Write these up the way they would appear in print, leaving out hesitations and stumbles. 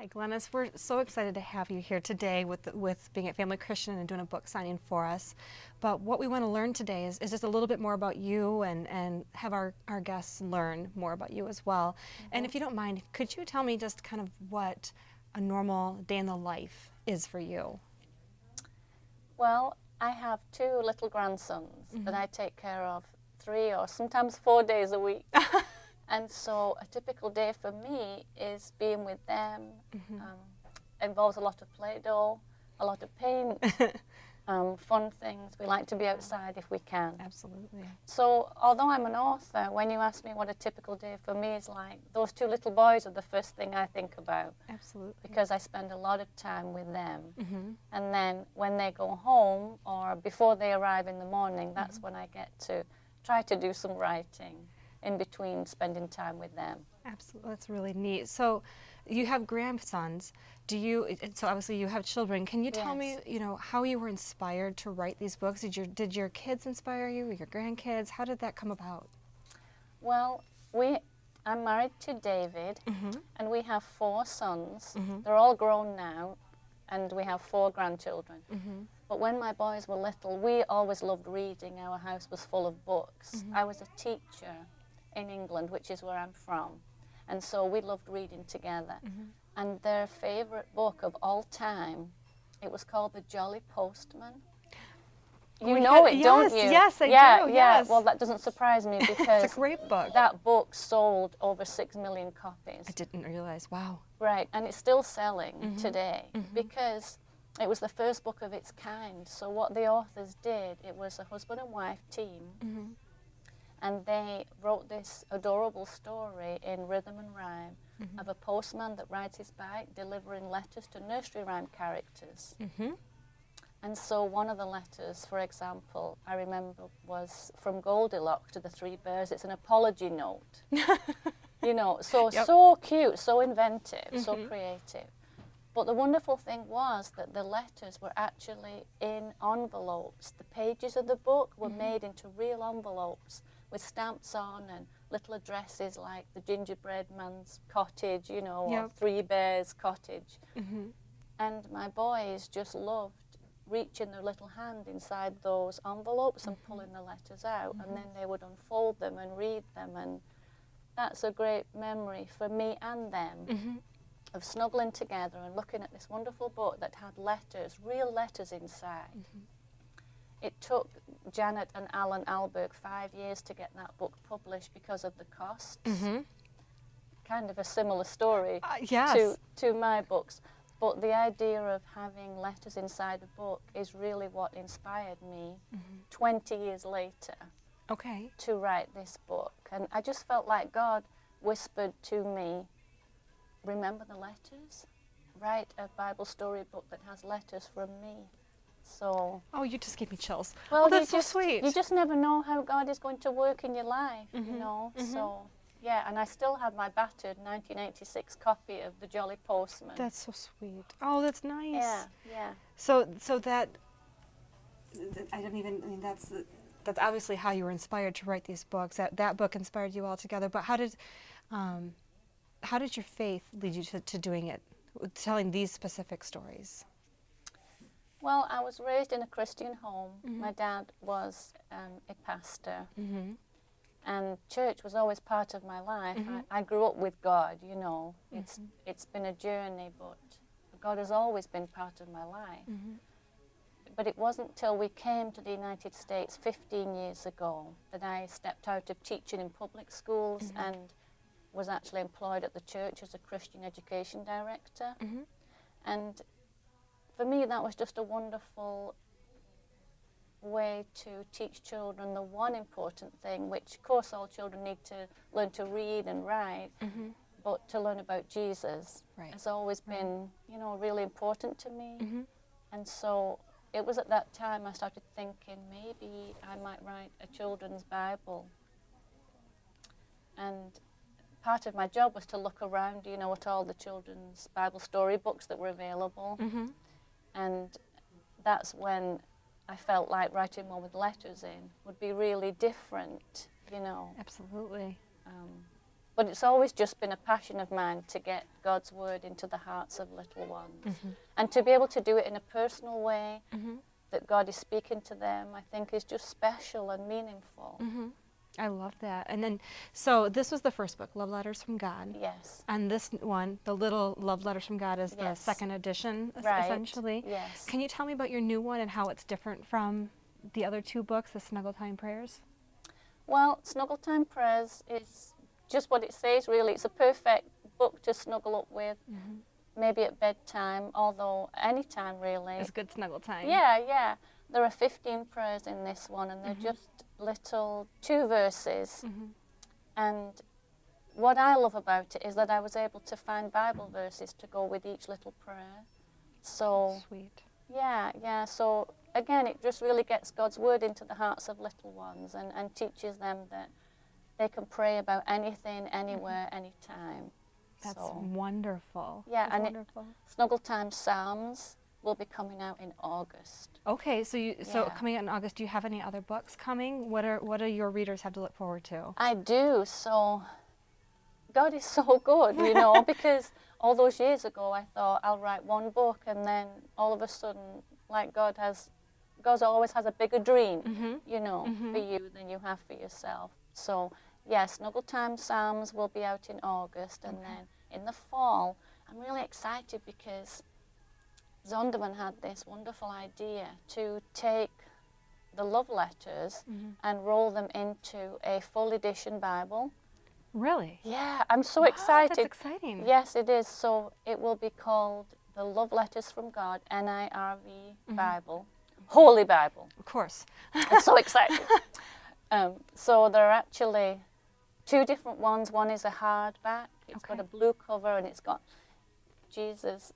Hi, Glenys. We're so excited to have you here today with being at Family Christian and doing a book signing for us. But what we want to learn today is just a little bit more about you and have our guests learn more about you as well. And if you don't mind, could you tell me just kind of what a normal day in the life is for you? Well, I have 2 little grandsons that I take care of 3 or sometimes 4 days a week. And so a typical day for me is being with them. Involves a lot of Play-Doh, a lot of paint, fun things. We like to be outside if we can. Absolutely. So although I'm an author, when you ask me what a typical day for me is like, those 2 little boys are the first thing I think about. Absolutely. Because I spend a lot of time with them. And then when they go home or before they arrive in the morning, that's when I get to try to do some writing in between spending time with them. Absolutely. That's really neat. So you have grandsons. So obviously you have children. Can you tell me, how you were inspired to write these books? Did your kids inspire you, or your grandkids? How did that come about? Well, I'm married to David, and we have 4 sons. They're all grown now, and we have 4 grandchildren. But when my boys were little, we always loved reading. Our house was full of books. I was a teacher in England, which is where I'm from, and so we loved reading together. And their favorite book of all time, it was called The Jolly Postman. You know it, don't you? Yes, I do. Yeah. Yes. Well, that doesn't surprise me because it's a great book. That book sold over 6 million copies. I didn't realize. Wow. Right, and it's still selling today because it was the first book of its kind. So what the authors did, it was a husband and wife team, and they wrote this adorable story in rhythm and rhyme of a postman that rides his bike delivering letters to nursery rhyme characters. And so one of the letters, for example, I remember was from Goldilocks to the 3 Bears. It's an apology note. So cute, so inventive, so creative. But the wonderful thing was that the letters were actually in envelopes. The pages of the book were made into real envelopes with stamps on and little addresses like the gingerbread man's cottage, or 3 Bears cottage. And my boys just loved reaching their little hand inside those envelopes and pulling the letters out, and then they would unfold them and read them, and that's a great memory for me and them of snuggling together and looking at this wonderful book that had letters, real letters inside. It took Janet and Alan Alberg 5 years to get that book published because of the costs. Kind of a similar story to my books. But the idea of having letters inside a book is really what inspired me 20 years later to write this book. And I just felt like God whispered to me, remember the letters? Write a Bible storybook that has letters from me. So. Oh, you just gave me chills. Well, that's so sweet. You just never know how God is going to work in your life, So. Yeah, and I still have my battered 1986 copy of The Jolly Postman. That's so sweet. Oh, that's nice. Yeah. So that that's obviously how you were inspired to write these books. That book inspired you all together. But how did your faith lead you to doing it, telling these specific stories? Well, I was raised in a Christian home. My dad was a pastor. And church was always part of my life. I grew up with God, It's been a journey, but God has always been part of my life. But it wasn't till we came to the United States 15 years ago that I stepped out of teaching in public schools and was actually employed at the church as a Christian education director. And for me, that was just a wonderful way to teach children the one important thing, which of course all children need to learn to read and write, but to learn about Jesus has always been, really important to me. And so it was at that time I started thinking maybe I might write a children's Bible. And part of my job was to look around, at all the children's Bible storybooks that were available. And that's when I felt like writing one with letters in would be really different, Absolutely. But it's always just been a passion of mine to get God's word into the hearts of little ones. And to be able to do it in a personal way, that God is speaking to them, I think is just special and meaningful. I love that. And then, so this was the first book, Love Letters from God. Yes. And this one, the little Love Letters from God, is the Yes. second edition, Right. essentially. Yes. Can you tell me about your new one and how it's different from the other two books, the Snuggle Time Prayers? Well, Snuggle Time Prayers is just what it says, really. It's a perfect book to snuggle up with, maybe at bedtime, although any time, really. It's good snuggle time. Yeah, yeah. There are 15 prayers in this one, and they're just little 2 verses. And what I love about it is that I was able to find Bible verses to go with each little prayer. So, Sweet. yeah. So, again, it just really gets God's word into the hearts of little ones and teaches them that they can pray about anything, anywhere, anytime. That's So, wonderful. yeah, That's and wonderful. Snuggle Time Psalms will be coming out in August. Okay, so Yeah. coming out in August, do you have any other books coming? What do your readers have to look forward to? I do. So God is so good, you know, because all those years ago I thought I'll write one book, and then all of a sudden, like God always has a bigger dream, you know, for you than you have for yourself. So yeah, Snuggle Time Psalms will be out in August, and then in the fall, I'm really excited because Zondervan had this wonderful idea to take the love letters and roll them into a full edition Bible. Really? Yeah, I'm so Wow, excited. That's exciting. Yes, it is. So it will be called the Love Letters from God, NIRV Bible, Holy Bible. Of course. I'm so excited. So there are actually 2 different ones. One is a hardback. It's got a blue cover, and it's got Jesus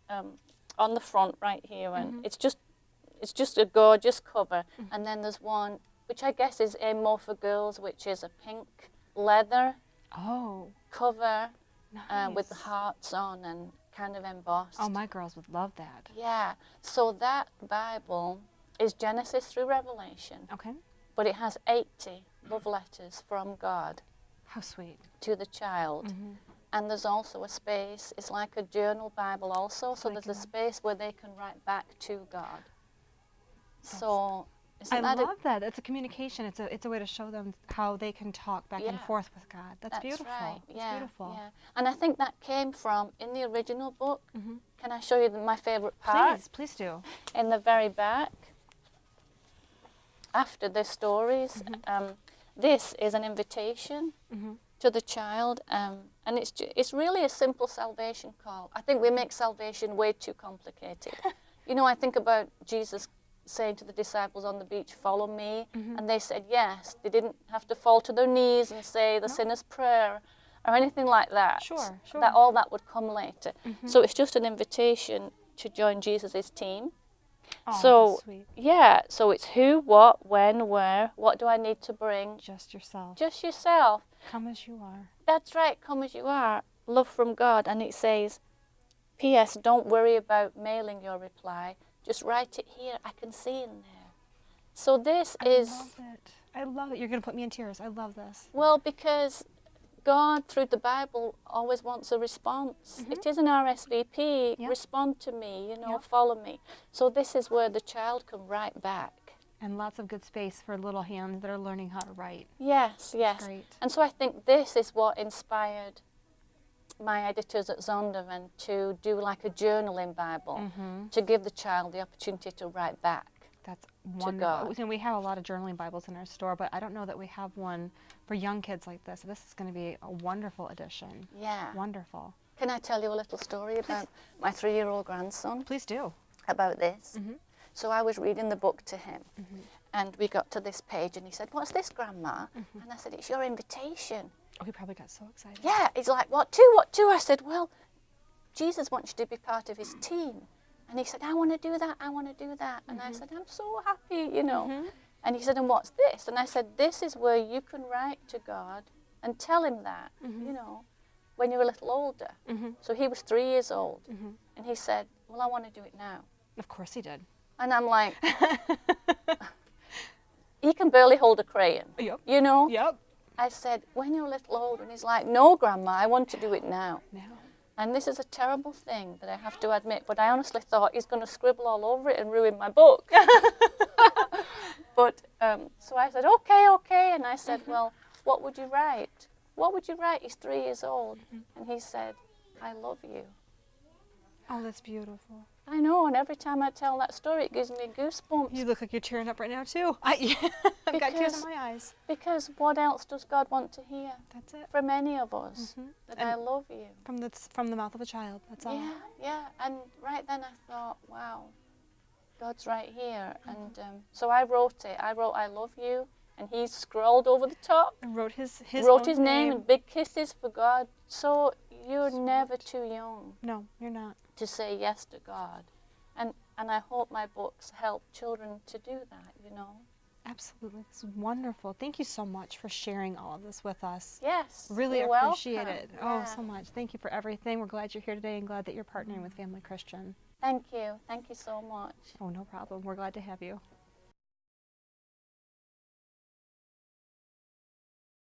on the front right here, and it's just a gorgeous cover. And then there's one which I guess is aimed more for girls, which is a pink leather cover with the hearts on and kind of embossed. Oh, my girls would love that. Yeah. So that Bible is Genesis through Revelation, Okay. but it has 80 love letters from God How sweet. to the child. And there's also a space, it's like a journal Bible also, so there's a space where they can write back to God. So, I isn't that love that. It's a communication. It's a way to show them how they can talk back and forth with God. That's beautiful. Right. It's Yeah, beautiful. yeah. And I think that came from, in the original book, can I show you my favourite part? Please do. In the very back, after the stories, this is an invitation to the child, and it's really a simple salvation call. I think we make salvation way too complicated. You know, I think about Jesus saying to the disciples on the beach, "Follow me," and they said yes. They didn't have to fall to their knees and say the sinner's prayer or anything like that. Sure. All that would come later. So it's just an invitation to join Jesus' team. Oh, So, that's sweet. yeah, so it's who, what, when, where, what do I need to bring? Just yourself. Just yourself. Come as you are. That's right, come as you are. Love from God. And it says, P.S. Don't worry about mailing your reply. Just write it here. I can see in there. So this is... I love it. I love it. You're going to put me in tears. I love this. Well, because God, through the Bible, always wants a response. It is an RSVP. Yep. Respond to me, you know, Yep. follow me. So this is where the child can write back. And lots of good space for little hands that are learning how to write. Yes, yes. Great. And so I think this is what inspired my editors at Zondervan to do like a journaling Bible, to give the child the opportunity to write back. That's God. wonderful. You know, we have a lot of journaling Bibles in our store, but I don't know that we have one for young kids like this. This is going to be a wonderful addition. Yeah. Wonderful. Can I tell you a little story about my 3-year-old grandson? Please do. About this. So I was reading the book to him, and we got to this page, and he said, "What's this, Grandma?" And I said, "It's your invitation." Oh, he probably got so excited. Yeah, he's like, "What to? What to?" I said, "Well, Jesus wants you to be part of his team." And he said, "I want to do that, I want to do that." And I said, "I'm so happy, you know." And he said, "And what's this?" And I said, "This is where you can write to God and tell him that, you know, when you're a little older." So he was 3 years old. And he said, "Well, I want to do it now." Of course he did. And I'm like, he can barely hold a crayon, Yep. you know? Yep. I said, when you're a little older, and he's like, no, Grandma, I want to do it now. Now. And this is a terrible thing that I have to admit, but I honestly thought he's going to scribble all over it and ruin my book. But, so I said, okay, and I said, well, what would you write? What would you write? He's 3 years old. And he said, I love you. Oh, that's beautiful. I know, and every time I tell that story, it gives me goosebumps. You look like you're tearing up right now, too. I've got tears in my eyes. Because what else does God want to hear? That's it. From any of us, that And I love you. From the mouth of a child, that's all. Yeah, and right then I thought, wow, God's right here. And so I wrote it. I wrote, I love you, and he scrolled over the top. And wrote his name and big kisses for God. So you're never too young. No, you're not. To say yes to God. And I hope my books help children to do that, you know. Absolutely. This is wonderful. Thank you so much for sharing all of this with us. Yes. Really you're appreciate welcome. it. Yeah. Oh, so much. Thank you for everything. We're glad you're here today and glad that you're partnering with Family Christian. Thank you. Thank you so much. Oh, no problem. We're glad to have you.